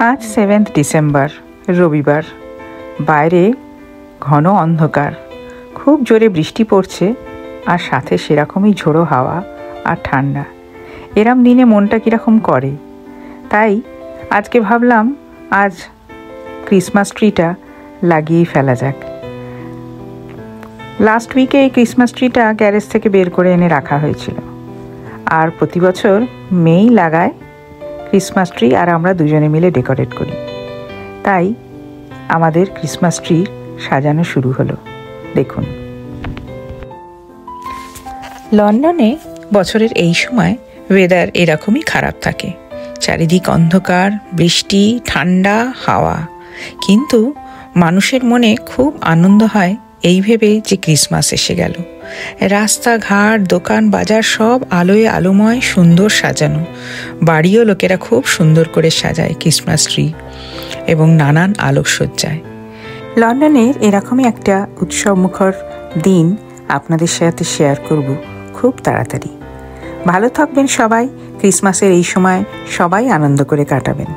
আজ 7 ডিসেম্বর, রবিবার। বাইরে ঘন অন্ধকার, খুব জোরে বৃষ্টি পড়ছে, আর সাথে সেরকমই ঝোড়ো হাওয়া আর ঠান্ডা। এরম দিনে মনটা কীরকম করে। তাই আজকে ভাবলাম আজ ক্রিসমাস ট্রিটা লাগিয়েই ফেলা যাক। লাস্ট উইকে এই ক্রিসমাস ট্রিটা গ্যারেজ থেকে বের করে এনে রাখা হয়েছিল। আর প্রতি বছর মেই লাগায় ক্রিসমাস ট্রি, আর আমরা দুজনে মিলে ডেকোরেট করি। তাই আমাদের ক্রিসমাস ট্রি সাজানো শুরু হলো। দেখুন, লন্ডনে বছরের এই সময় ওয়েদার এরকমই খারাপ থাকে। চারিদিক অন্ধকার, বৃষ্টি, ঠান্ডা, হাওয়া। কিন্তু মানুষের মনে খুব আনন্দ হয় এই ভেবে যে ক্রিসমাস এসে গেল। রাস্তাঘাট, দোকান, বাজার সব আলোয় আলোময়, সুন্দর সাজানো। বাড়িও লোকেরা খুব সুন্দর করে সাজায় ক্রিসমাস ট্রি এবং নানান আলোকসজ্জায়। লন্ডনের এরকমই একটা উৎসবমুখর দিন আপনাদের সাথে শেয়ার করব খুব তাড়াতাড়ি। ভালো থাকবেন সবাই। ক্রিসমাসের এই সময় সবাই আনন্দ করে কাটাবেন।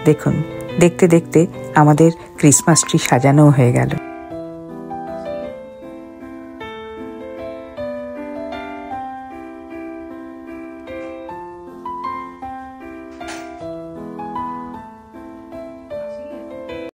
দেখুন, দেখতে দেখতে আমাদের ক্রিসমাস ট্রি সাজানোও হয়ে গেল।